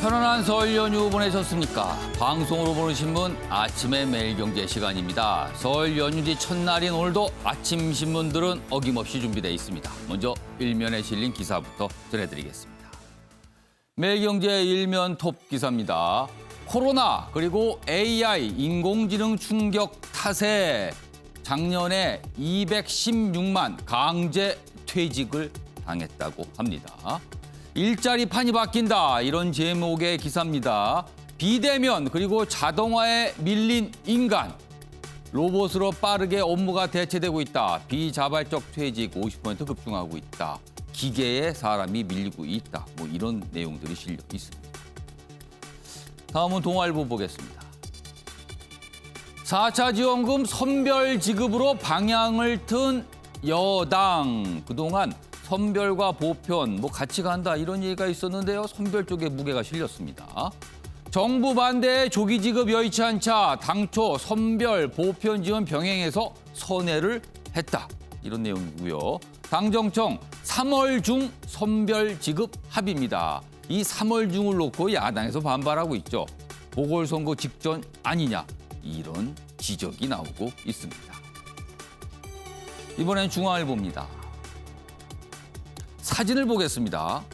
편안한 설 연휴 보내셨습니까? 방송으로 보는 신문 아침의 매일경제 시간입니다. 설 연휴 뒤 첫날인 오늘도 아침 신문들은 어김없이 준비되어 있습니다. 먼저 일면에 실린 기사부터 전해드리겠습니다. 매일경제 일면 톱 기사입니다. 코로나 그리고 AI 인공지능 충격 탓에 작년에 216만 강제 퇴직을 당했다고 합니다. 일자리 판이 바뀐다 이런 제목의 기사입니다. 비대면 그리고 자동화에 밀린 인간. 로봇으로 빠르게 업무가 대체되고 있다. 비자발적 퇴직 50% 급증하고 있다. 기계에 사람이 밀리고 있다. 뭐 이런 내용들이 실려 있습니다. 다음은 동아일보 보겠습니다. 4차 지원금 선별 지급으로 방향을 튼 여당. 그동안 선별과 보편 같이 간다 이런 얘기가 있었는데요. 선별 쪽에 무게가 실렸습니다. 정부 반대에 조기 지급 여의치 않자 당초 선별 보편 지원 병행해서 선회를 했다. 이런 내용이고요. 당정청 3월 중 선별 지급 합의입니다. 이 3월 중을 놓고 야당에서 반발하고 있죠. 보궐선거 직전 아니냐 이런 지적이 나오고 있습니다. 이번엔 중앙일보입니다. 사진을 보겠습니다.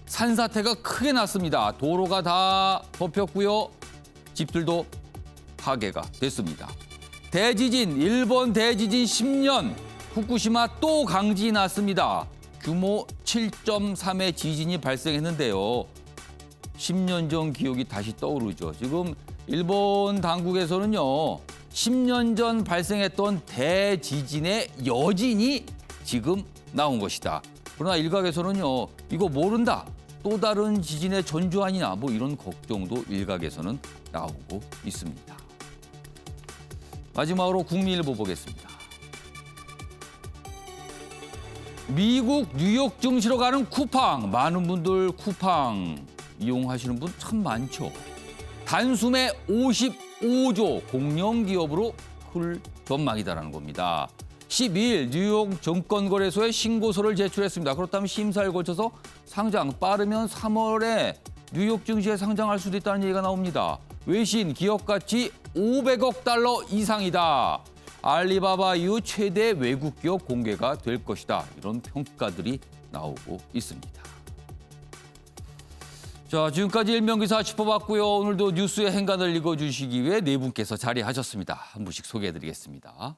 산사태가 크게 났습니다. 도로가 다 덮였고요. 집들도 파괴가 됐습니다. 대지진, 일본 대지진 10년, 후쿠시마 또 강진이 났습니다. 규모 7.3의 지진이 발생했는데요. 10년 전 기억이 다시 떠오르죠. 지금 일본 당국에서는요. 10년 전 발생했던 대지진의 여진이 지금 나온 것이다. 그러나 일각에서는요. 이거 모른다. 또 다른 지진의 전주 아니냐. 뭐 이런 걱정도 일각에서는 나오고 있습니다. 마지막으로 국민일보 보겠습니다. 미국 뉴욕 증시로 가는 쿠팡. 많은 분들 쿠팡 이용하시는 분 참 많죠. 단숨에 55조 공룡기업으로 클 전망이다라는 겁니다. 12일 뉴욕 증권거래소에 신고서를 제출했습니다. 그렇다면 심사를 거쳐서 상장, 빠르면 3월에 뉴욕 증시에 상장할 수도 있다는 얘기가 나옵니다. 외신 기업 가치 500억 달러 이상이다. 알리바바 이후 최대 외국 기업 공개가 될 것이다. 이런 평가들이 나오고 있습니다. 자, 지금까지 일면기사 짚어봤고요. 오늘도 뉴스의 행간을 읽어주시기 위해 네 분께서 자리하셨습니다. 한 분씩 소개해드리겠습니다.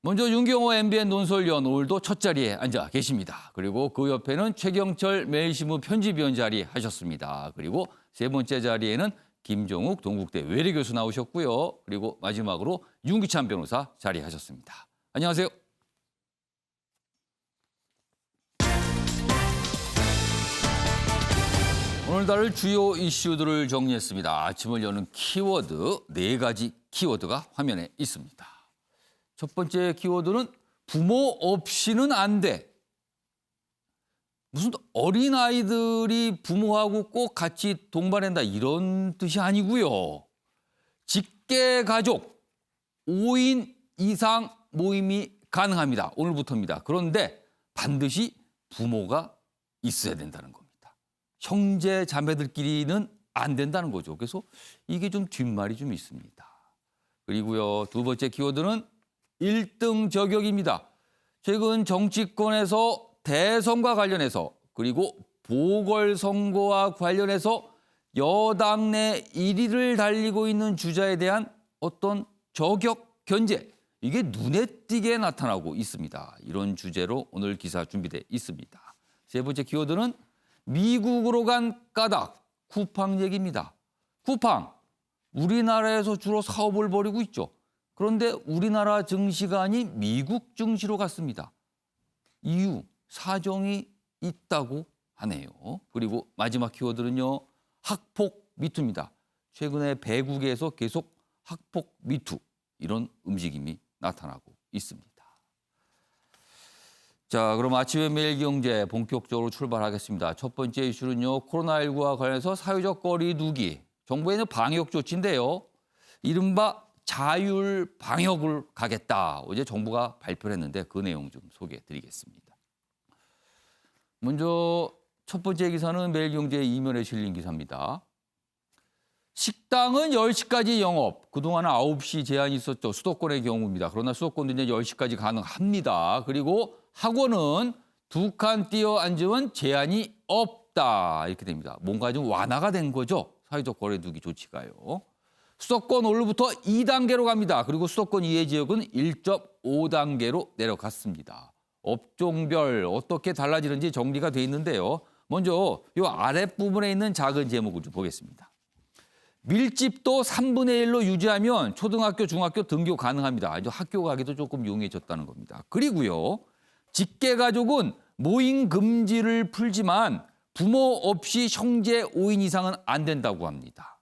먼저 윤경호 MBN 논설위원 오늘도 첫 자리에 앉아 계십니다. 그리고 그 옆에는 최경철 매일신문 편집위원 자리하셨습니다. 그리고 세 번째 자리에는 김종욱 동국대 외래교수 나오셨고요. 그리고 마지막으로 윤기찬 변호사 자리하셨습니다. 안녕하세요. 오늘 다룰 주요 이슈들을 정리했습니다. 아침을 여는 키워드, 4가지 키워드가 화면에 있습니다. 첫 번째 키워드는 부모 없이는 안 돼. 무슨 어린아이들이 부모하고 꼭 같이 동반한다 이런 뜻이 아니고요. 직계가족 5인 이상 모임이 가능합니다. 오늘부터입니다. 그런데 반드시 부모가 있어야 된다는 겁니다. 형제 자매들끼리는 안 된다는 거죠. 그래서 이게 좀 뒷말이 좀 있습니다. 그리고요. 두 번째 키워드는 1등 저격입니다. 최근 정치권에서 대선과 관련해서 그리고 보궐선거와 관련해서 여당 내 1위를 달리고 있는 주자에 대한 어떤 저격 견제 이게 눈에 띄게 나타나고 있습니다. 이런 주제로 오늘 기사 준비되어 있습니다. 세 번째 키워드는 미국으로 간 까닭 쿠팡 얘기입니다. 쿠팡 우리나라에서 주로 사업을 벌이고 있죠. 그런데 우리나라 증시가 아닌 미국 증시로 갔습니다. 이유, 사정이 있다고 하네요. 그리고 마지막 키워드는요. 학폭 미투입니다. 최근에 배국에서 계속 학폭 미투 이런 움직임이 나타나고 있습니다. 자, 그럼 아침의 매일경제 본격적으로 출발하겠습니다. 첫 번째 이슈는요. 코로나19와 관련해서 사회적 거리 두기. 정부에는 방역 조치인데요. 이른바 자율 방역을 가겠다. 어제 정부가 발표를 했는데 그 내용 좀 소개해드리겠습니다. 먼저 첫 번째 기사는 매일경제 이면에 실린 기사입니다. 식당은 10시까지 영업. 그동안은 9시 제한이 있었죠. 수도권의 경우입니다. 그러나 수도권도 이제 10시까지 가능합니다. 그리고 학원은 2칸 띄어 앉으면 제한이 없다. 이렇게 됩니다. 뭔가 좀 완화가 된 거죠. 사회적 거리두기 조치가요. 수도권 오늘부터 2단계로 갑니다. 그리고 수도권 이외 지역은 1.5단계로 내려갔습니다. 업종별 어떻게 달라지는지 정리가 돼 있는데요. 먼저 이 아랫부분에 있는 작은 제목을 좀 보겠습니다. 밀집도 3분의 1로 유지하면 초등학교, 중학교 등교 가능합니다. 이제 학교 가기도 조금 용이해졌다는 겁니다. 그리고요, 직계가족은 모임 금지를 풀지만 부모 없이 형제 5인 이상은 안 된다고 합니다.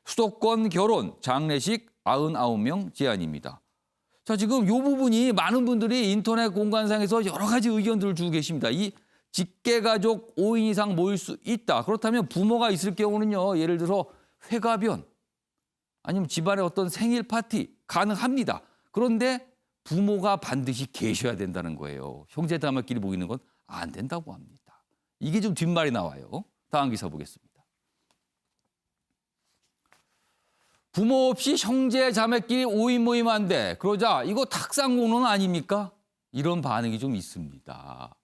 수도권 결혼, 장례식 99명 제한입니다. 자, 지금 이 부분이 많은 분들이 인터넷 공간상에서 여러 가지 의견들을 주고 계십니다. 이 직계가족 5인 이상 모일 수 있다. 그렇다면 부모가 있을 경우는요. 예를 들어 회가변 아니면 집안의 어떤 생일 파티 가능합니다. 그런데 부모가 반드시 계셔야 된다는 거예요. 형제자매끼리 모이는 건 안 된다고 합니다. 이게 좀 뒷말이 나와요. 다음 기사 보겠습니다. 부모 없이 형제자매끼리 5인 모이면 안 돼. 그러자 이거 탁상공론 아닙니까? 이런 반응이 좀 있습니다.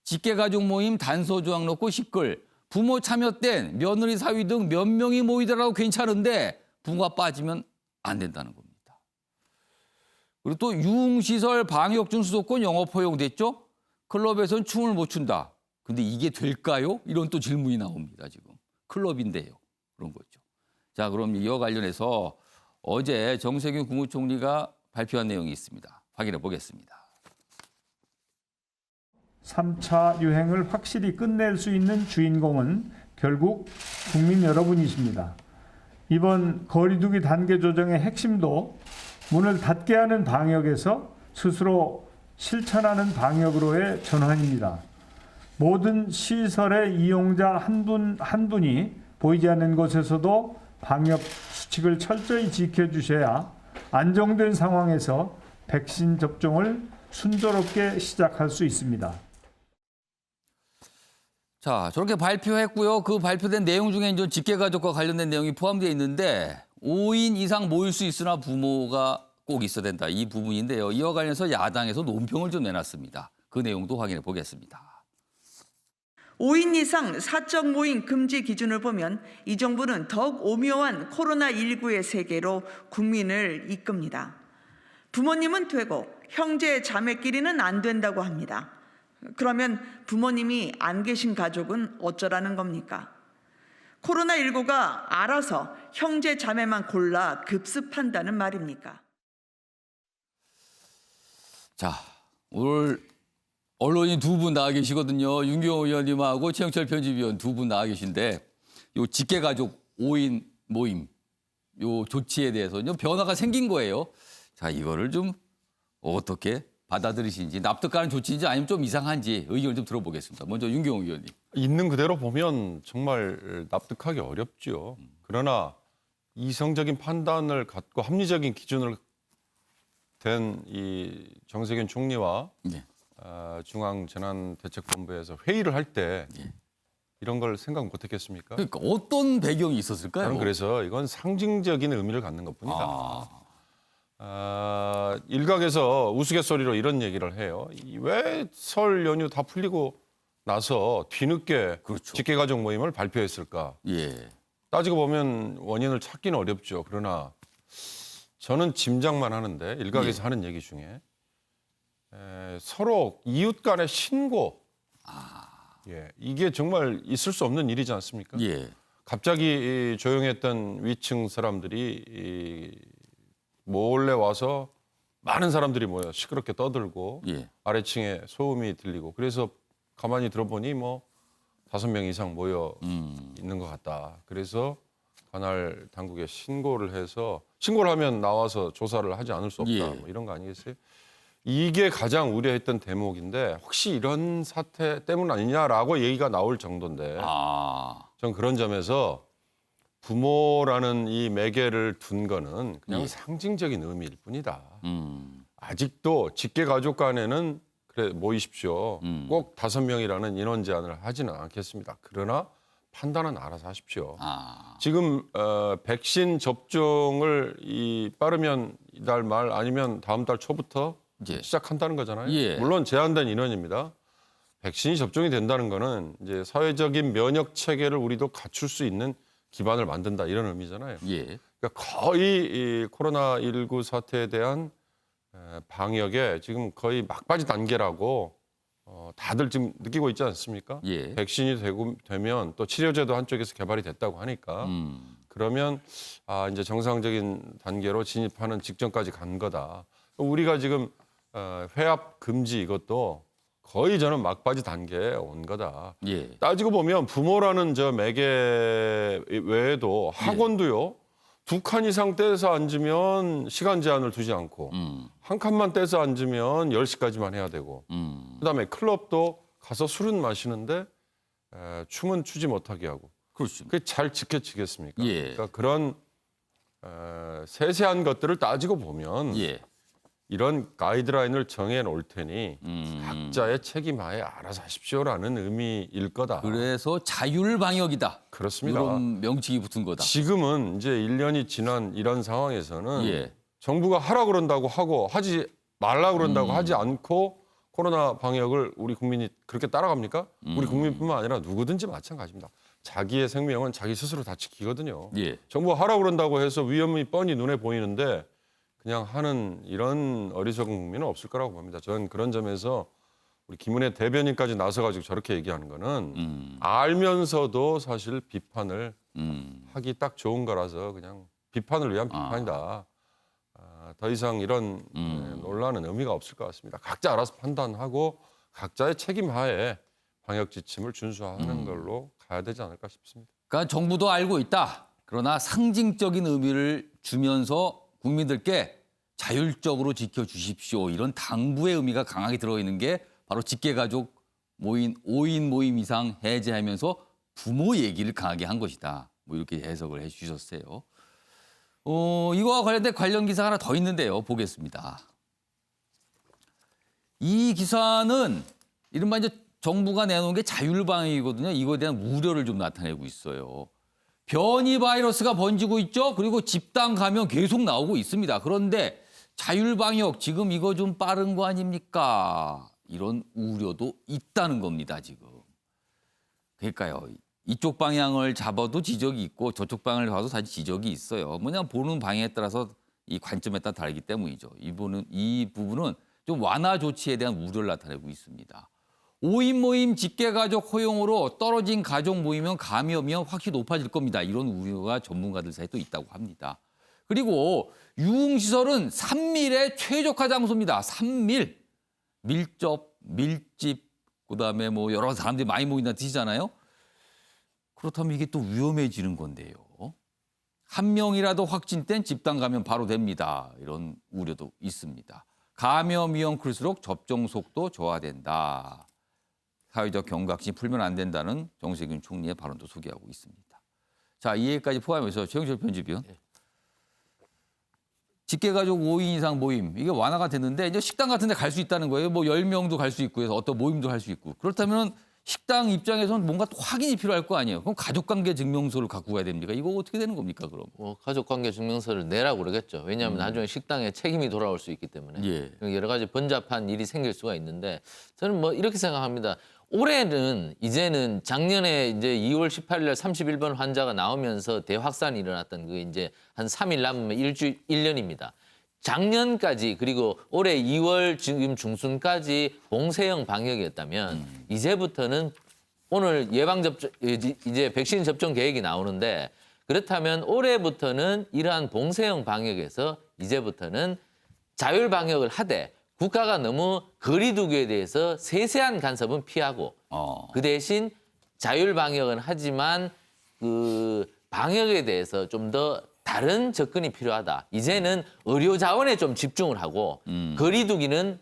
직계가족 모임 단서 조항 넣고 시끌. 부모 참여 땐 며느리 사위 등 몇 명이 모이더라도 괜찮은데 부모가 빠지면 안 된다는 겁니다. 그리고 또 유흥시설 방역중 수도권 영업 허용됐죠? 클럽에선 춤을 못 춘다. 근데 이게 될까요? 이런 또 질문이 나옵니다. 지금. 클럽인데요. 그런 거죠. 자, 그럼 이와 관련해서 어제 정세균 국무총리가 발표한 내용이 있습니다. 확인해 보겠습니다. 3차 유행을 확실히 끝낼 수 있는 주인공은 결국 국민 여러분이십니다. 이번 거리두기 단계 조정의 핵심도 문을 닫게 하는 방역에서 스스로 실천하는 방역으로의 전환입니다. 모든 시설의 이용자 한 분이 보이지 않는 곳에서도 방역 수칙을 철저히 지켜주셔야 안정된 상황에서 백신 접종을 순조롭게 시작할 수 있습니다. 자, 저렇게 발표했고요. 그 발표된 내용 중에 이제 직계가족과 관련된 내용이 포함되어 있는데 5인 이상 모일 수 있으나 부모가 꼭 있어야 된다. 이 부분인데요. 이와 관련해서 야당에서 논평을 좀 내놨습니다. 그 내용도 확인해 보겠습니다. 5인 이상 사적 모임 금지 기준을 보면 이 정부는 더욱 오묘한 코로나19의 세계로 국민을 이끕니다. 부모님은 되고 형제 자매끼리는 안 된다고 합니다. 그러면 부모님이 안 계신 가족은 어쩌라는 겁니까? 코로나19가 알아서 형제 자매만 골라 급습한다는 말입니까? 자, 오늘 언론인 두 분 나와 계시거든요. 윤경호 의원님하고 최영철 편집위원 두 분 나와 계신데 요 직계가족 5인 모임 요 조치에 대해서는 변화가 생긴 거예요. 자, 이거를 좀 어떻게 받아들이시는지 납득가는 조치인지 아니면 좀 이상한지 의견을 좀 들어보겠습니다. 먼저 윤경호 의원님. 있는 그대로 보면 정말 납득하기 어렵죠. 그러나 이성적인 판단을 갖고 합리적인 기준을 된 이 정세균 총리와 네. 중앙재난대책본부에서 회의를 할 때 네. 이런 걸 생각 못했겠습니까? 그러니까 어떤 배경이 있었을까요? 저는 그래서 이건 상징적인 의미를 갖는 것뿐이다. 일각에서 우스갯소리로 이런 얘기를 해요. 왜 설 연휴 다 풀리고 나서 뒤늦게 그렇죠. 직계가족 모임을 발표했을까? 예. 따지고 보면 원인을 찾기는 어렵죠. 그러나 저는 짐작만 하는데 일각에서 하는 얘기 중에 서로 이웃 간의 신고, 이게 정말 있을 수 없는 일이지 않습니까? 예. 갑자기 조용했던 위층 사람들이 몰래 와서 많은 사람들이 모여 시끄럽게 떠들고 예. 아래층에 소음이 들리고 그래서 가만히 들어보니 뭐 5명 이상 모여 있는 것 같다. 그래서 관할 당국에 신고를 해서 신고를 하면 나와서 조사를 하지 않을 수 없다. 예. 뭐 이런 거 아니겠어요? 이게 가장 우려했던 대목인데 혹시 이런 사태 때문 아니냐라고 얘기가 나올 정도인데 전 그런 점에서 부모라는 이 매개를 둔 거는 그냥 예. 상징적인 의미일 뿐이다. 아직도 직계가족 간에는 그래 모이십시오. 꼭 5명이라는 인원 제한을 하지는 않겠습니다. 그러나 판단은 알아서 하십시오. 아, 지금 백신 접종을 빠르면 이달 말 아니면 다음 달 초부터 예. 시작한다는 거잖아요. 예. 물론 제한된 인원입니다. 백신이 접종이 된다는 거는 이제 사회적인 면역 체계를 우리도 갖출 수 있는 기반을 만든다 이런 의미잖아요. 예. 그러니까 거의 이 코로나19 사태에 대한 방역에 지금 거의 막바지 단계라고 다들 지금 느끼고 있지 않습니까? 예. 백신이 되면 또 치료제도 한쪽에서 개발이 됐다고 하니까 그러면 이제 정상적인 단계로 진입하는 직전까지 간 거다. 우리가 지금 회합 금지 이것도 거의 저는 막바지 단계에 온 거다. 예. 따지고 보면 부모라는 저 매개 외에도 학원도요. 2칸 이상 떼서 앉으면 시간 제한을 두지 않고 한 칸만 떼서 앉으면 10시까지만 해야 되고 그다음에 클럽도 가서 술은 마시는데 춤은 추지 못하게 하고 그렇죠. 그게 잘 지켜지겠습니까? 예. 그러니까 그런 세세한 것들을 따지고 보면 예. 이런 가이드라인을 정해 놓을 테니 각자의 책임하에 알아서 하십시오라는 의미일 거다. 그래서 자율 방역이다. 그렇습니다. 이런 명칭이 붙은 거다. 지금은 이제 1년이 지난 이런 상황에서는 예. 정부가 하라 그런다고 하고 하지 말라 그런다고 하지 않고 코로나 방역을 우리 국민이 그렇게 따라갑니까? 우리 국민뿐만 아니라 누구든지 마찬가지입니다. 자기의 생명은 자기 스스로 다 지키거든요. 예. 정부가 하라 그런다고 해서 위험이 뻔히 눈에 보이는데 그냥 하는 이런 어리석은 국민은 없을 거라고 봅니다. 저는 그런 점에서 우리 김은혜 대변인까지 나서가지고 저렇게 얘기하는 거는 알면서도 사실 비판을 하기 딱 좋은 거라서 그냥 비판을 위한 비판이다. 더 이상 이런 논란은 의미가 없을 것 같습니다. 각자 알아서 판단하고 각자의 책임하에 방역 지침을 준수하는 걸로 가야 되지 않을까 싶습니다. 그러니까 정부도 알고 있다. 그러나 상징적인 의미를 주면서 국민들께 자율적으로 지켜주십시오. 이런 당부의 의미가 강하게 들어있는 게 바로 직계가족 모임 5인 모임 이상 해제하면서 부모 얘기를 강하게 한 것이다. 뭐 이렇게 해석을 해주셨어요. 이거와 관련된 관련 기사가 하나 더 있는데요. 보겠습니다. 이 기사는 이른바 이제 정부가 내놓은 게 자율방역이거든요. 이거에 대한 우려를 좀 나타내고 있어요. 변이 바이러스가 번지고 있죠. 그리고 집단 감염 계속 나오고 있습니다. 그런데 자율방역 지금 이거 좀 빠른 거 아닙니까? 이런 우려도 있다는 겁니다. 지금. 그러니까요. 이쪽 방향을 잡아도 지적이 있고 저쪽 방향을 봐도 사실 지적이 있어요. 뭐냐 보는 방향에 따라서 이 관점에 따라 다르기 때문이죠. 이 부분은 좀 완화 조치에 대한 우려를 나타내고 있습니다. 5인 모임 직계가족 허용으로 떨어진 가족 모이면 감염이 확실히 높아질 겁니다. 이런 우려가 전문가들 사이에 또 있다고 합니다. 그리고 유흥시설은 3밀의 최적화 장소입니다. 3밀. 밀접, 밀집, 그다음에 뭐 여러 사람들이 많이 모인다는 뜻이잖아요. 그렇다면 이게 또 위험해지는 건데요. 한 명이라도 확진된 집단 감염 바로 됩니다. 이런 우려도 있습니다. 감염 위험 클수록 접종 속도 저하된다. 사회적 경각심이 풀면 안 된다는 정세균 총리의 발언도 소개하고 있습니다. 자, 이 얘기까지 포함해서 최영철 편집위원. 직계가족 5인 이상 모임, 이게 완화가 됐는데 이제 식당 같은 데 갈 수 있다는 거예요. 뭐 10명도 갈 수 있고 해서 어떤 모임도 할 수 있고. 그렇다면 식당 입장에서는 뭔가 또 확인이 필요할 거 아니에요. 그럼 가족관계 증명서를 갖고 가야 됩니까? 이거 어떻게 되는 겁니까, 그럼? 가족관계 증명서를 내라고 그러겠죠. 왜냐하면 나중에 식당에 책임이 돌아올 수 있기 때문에 예. 여러 가지 번잡한 일이 생길 수가 있는데 저는 뭐 이렇게 생각합니다. 올해는 이제는 작년에 이제 2월 18일 날 31번 환자가 나오면서 대확산이 일어났던 그 이제 한 3일 남으면 1년입니다. 작년까지 그리고 올해 2월 지금 중순까지 봉쇄형 방역이었다면 이제부터는 오늘 예방접종 이제 백신 접종 계획이 나오는데 그렇다면 올해부터는 이러한 봉쇄형 방역에서 이제부터는 자율 방역을 하되 국가가 너무 거리 두기에 대해서 세세한 간섭은 피하고 그 대신 자율 방역은 하지만 그 방역에 대해서 좀 더 다른 접근이 필요하다. 이제는 의료 자원에 좀 집중을 하고 거리 두기는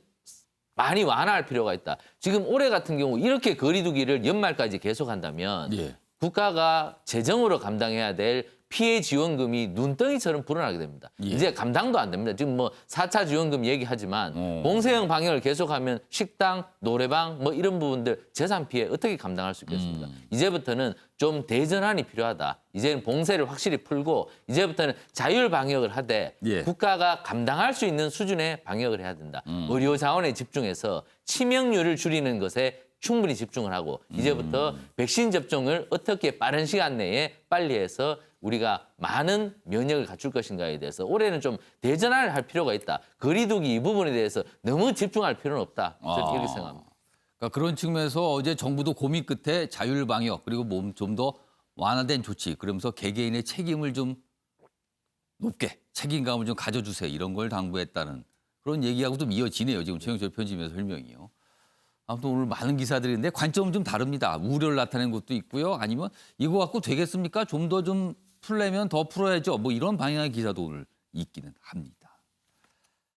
많이 완화할 필요가 있다. 지금 올해 같은 경우 이렇게 거리 두기를 연말까지 계속한다면 예. 국가가 재정으로 감당해야 될 피해 지원금이 눈덩이처럼 불어나게 됩니다. 예. 이제 감당도 안 됩니다. 지금 뭐 4차 지원금 얘기하지만 봉쇄형 방역을 계속하면 식당, 노래방 뭐 이런 부분들 재산 피해 어떻게 감당할 수 있겠습니까? 이제부터는 좀 대전환이 필요하다. 이제는 봉쇄를 확실히 풀고 이제부터는 자율 방역을 하되 예. 국가가 감당할 수 있는 수준의 방역을 해야 된다. 의료 자원에 집중해서 치명률을 줄이는 것에 충분히 집중을 하고 이제부터 백신 접종을 어떻게 빠른 시간 내에 빨리 해서 우리가 많은 면역을 갖출 것인가에 대해서 올해는 좀 대전환을 할 필요가 있다. 거리두기 이 부분에 대해서 너무 집중할 필요는 없다. 저는 이렇게 생각합니다. 그러니까 그런 측면에서 어제 정부도 고민 끝에 자율 방역 그리고 몸 좀 더 완화된 조치 그러면서 개개인의 책임을 좀 높게 책임감을 좀 가져주세요. 이런 걸 당부했다는 그런 얘기하고 좀 이어지네요. 지금 최영철 편집의 설명이요. 아무튼 오늘 많은 기사들인데 관점은 좀 다릅니다. 우려를 나타낸 것도 있고요. 아니면 이거 갖고 되겠습니까? 좀 더 좀 풀려면 더 풀어야죠. 뭐 이런 방향의 기사도 오늘 있기는 합니다.